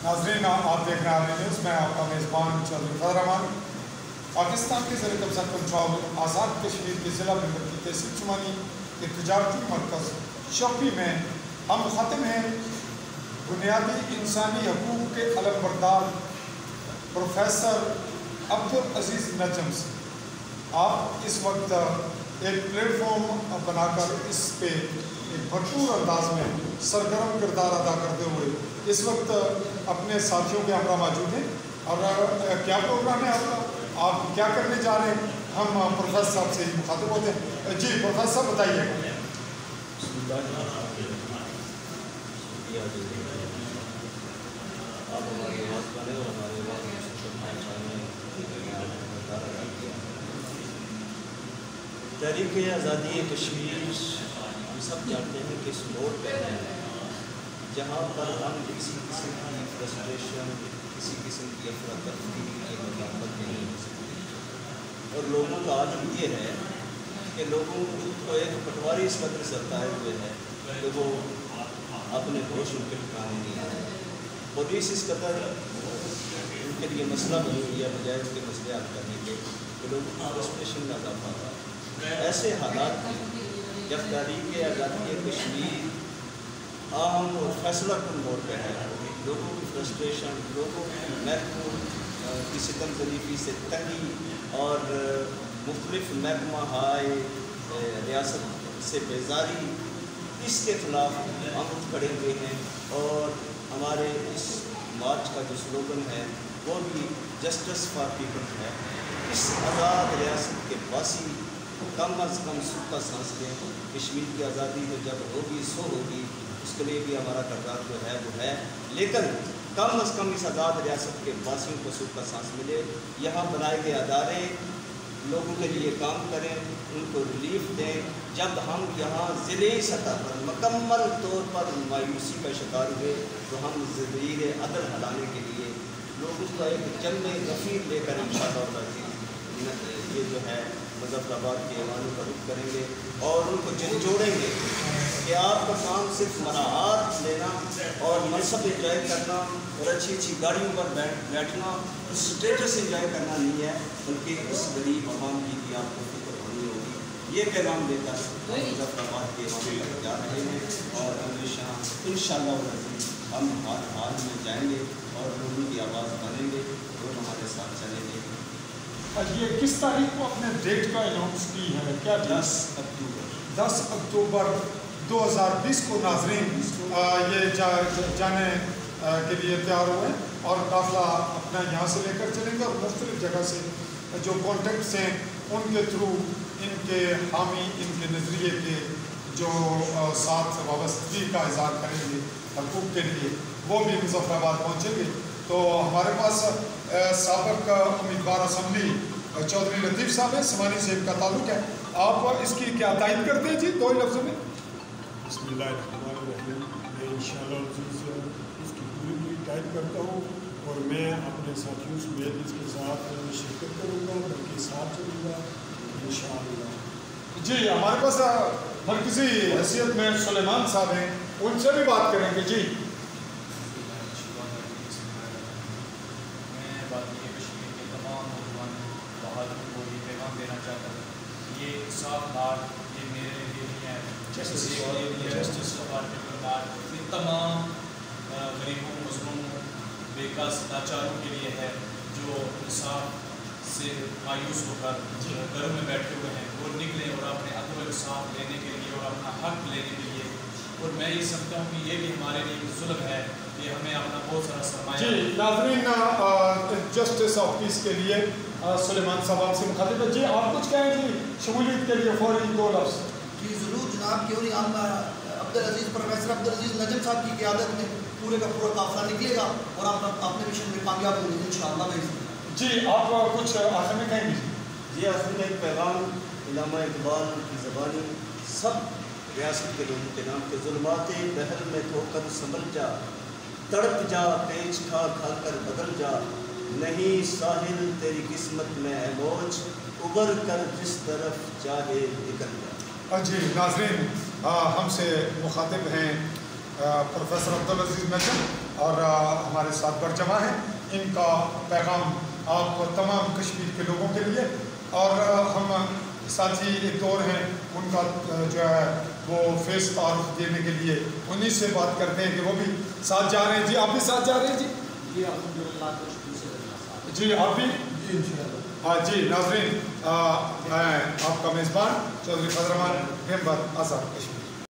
ناظرین، آپ دیکھ رہے ہیں نیوز میں آپ کا میزبان چودھری فضل رحمان۔ پاکستان کے زیر قبضہ کنٹرول آزاد کشمیر کے ضلع ممبر کی تحصیل شمالی کے تجارتی مرکز شوقی میں ہم مخاطب ہیں بنیادی انسانی حقوق کے علم بردار پروفیسر عبدالعزیز نجم سے۔ آپ اس وقت ایک پلیٹ فارم بنا کر اس پہ ایک بھرپور انداز میں سرگرم کردار ادا کرتے ہوئے اس وقت اپنے ساتھیوں کے ہمراہ موجود ہیں۔ اور کیا پروگرام ہے آپ کا، آپ کیا کرنے جا رہے ہیں، ہم پروفیسر صاحب سے ہی مخاطب ہوتے ہیں۔ جی پروفیسر صاحب بتائیے گا۔ تحریک آزادی کشمیر ہم سب جانتے ہیں کہ اس موڑ پہ ہے جہاں پر ہم کسی قسم کی فرسٹریشن، کسی قسم کی افراتفری کی مداخلت نہیں ہو سکتی، اور لوگوں کا عادت یہ ہے کہ لوگوں کو ایک پٹواری اس قدر ستائے ہوئے ہے کہ وہ اپنے ہوش ان کے ٹھکانے نہیں آتے۔ پولیس اس قدر ان کے لیے مسئلہ بنی ہوئی ہے بجائے اس کے مسئلے حل کرنے کے کہ لوگوں کی فرسٹریشن میں اضافہ ہوا۔ ایسے حالات میں جب تحریک آزادی کشمیر اہم اور فیصلہ کن موڑ پہ ہے، لوگوں کی فرسٹریشن، لوگوں کی محکموں کی ستم ظریفی سے تنگی اور مختلف محکمہ ہائے ریاست سے بیزاری، اس کے خلاف ہم اٹھ کھڑے ہوئے ہیں، اور ہمارے اس مارچ کا جو سلوگن ہے وہ بھی جسٹس فار پیپل ہے۔ اس آزاد ریاست کے باسی کم از کم سکھ کا سانس لیں۔ کشمیر کی آزادی تو جب ہوگی سو ہوگی، اس کے لیے بھی ہمارا کردار جو ہے وہ ہے، لیکن کم از کم اس آزاد ریاست کے باسیوں کو سکھ کا سانس ملے۔ یہاں بنائے گئے ادارے لوگوں کے لیے کام کریں، ان کو ریلیف دیں۔ جب ہم یہاں ضلعی سطح پر مکمل طور پر مایوسی کا شکار ہوئے تو ہم زیر عدل ہلانے کے لیے لوگوں کا ایک جنگ غفیر لے کر انشاءاللہ یہ جو ہے مظفر آباد کے ایوانوں کا رخ کریں گے اور ان کو جوڑیں گے کہ آپ کا کام صرف مراعات لینا اور منصب انجوائے کرنا اور اچھی اچھی گاڑیوں پر بیٹھنا، اسٹیٹس انجوائے کرنا نہیں ہے، بلکہ اس غریب عوام کی بھی آپ کو فکر ہونی ہوگی۔ یہ پیغام لے کر مظفر آباد کے ایوانوں تک جا رہے ہیں، اور ہمیشہ انشاءاللہ العزیز ہم حال میں جائیں گے اور لوگوں کی آواز بنیں گے اور ہمارے ساتھ چلیں گے۔ یہ کس تاریخ کو اپنے ڈیٹ کا اناؤنس کی ہے؟ کیا 10 اکتوبر 10 اکتوبر 2020 کو ناظرین یہ جانے کے لیے تیار ہوئے اور قافلہ اپنا یہاں سے لے کر چلیں گے، اور مختلف جگہ سے جو کانٹیکٹس ہیں ان کے تھرو ان کے حامی، ان کے نظریے کے جو ساتھ وابستگی کا اظہار کریں گے حقوق کے لیے، وہ بھی مظفر آباد پہنچیں گے۔ تو ہمارے پاس سابق امیدوار اسمبلی چودھری لطیف صاحب ہیں، سمانی سے ان کا تعلق ہے، آپ اس کی کیا تائید کرتے ہیں؟ جی دو ہی لفظوں میں۔ بسم اللہ الرحمن الرحیم۔ میں انشاءاللہ اس کی پوری تائید کرتا ہوں، اور میں اپنے ساتھیوں سمیت اس کے ساتھ شرکت کروں گا، بلکہ ساتھ چلوں گا انشاءاللہ۔ جی ہمارے پاس مرکزی حیثیت میں سلیمان صاحب ہیں، ان سے بھی بات کریں گے۔ جی یہ صاف بات یہ میرے لیے نہیں ہے، جسٹس یہ تمام غریبوں، مظلوموں، بے کس لاچاروں کے لیے ہے جو انصاف سے مایوس ہو کر گھروں میں بیٹھے ہوئے ہیں، وہ نکلیں اور اپنے عدل و انصاف لینے کے لیے اور اپنا حق لینے کے لیے۔ اور میں یہ سمجھتا ہوں کہ یہ بھی ہمارے لیے ظلم ہے کہ ہمیں اپنا بہت سارا سرمایہ۔ جی ناظرین، جسٹس آف پیس کے لیے سلیمان صاحب آپ سے مخاطب ہے۔ جی آپ کچھ کہیں جی شمولیت کے لیے فوری دو لفظ۔ جی ضرور جناب، کیوں نہیں، ہم عبدالعزیز پروفیسر عبدالعزیز نجم صاحب کی قیادت میں پورے کا پورا قافلہ نکلے گا اور آپ اپنے مشن میں کامیاب ہوں گے انشاءاللہ۔ جی آپ کچھ آخر میں کہیں گے؟ جی آخر میں ایک پیغام علامہ اقبال کی زبانی سب ریاست کے لوگوں کے نام کے ظلمات بحر میں دھو کر سنبھل جا، تڑپ جا پیچ کھا کھا کر بدل جا، نہیں ساحل تیری قسمت میں ہے موج، ابھر کر جس طرف چاہے نکل جا۔ جی ناظرین، ہم سے مخاطب ہیں پروفیسر عبدالعزیز نجم، اور ہمارے ساتھ برجمع ہیں، ان کا پیغام آپ تمام کشمیر کے لوگوں کے لیے، اور ہم ساتھی ایک دور ہیں ان کا جو ہے وہ فیس تعارف دینے کے لیے انہی سے بات کرتے ہیں کہ وہ بھی ساتھ جا رہے ہیں. جی آپ بھی ساتھ جا رہے ہیں؟ جی جی آپ بھی؟ ہاں جی ناظرین، میں آپ کا میزبان چودھری فضل الرحمان، ممبر آزاد کشمیر.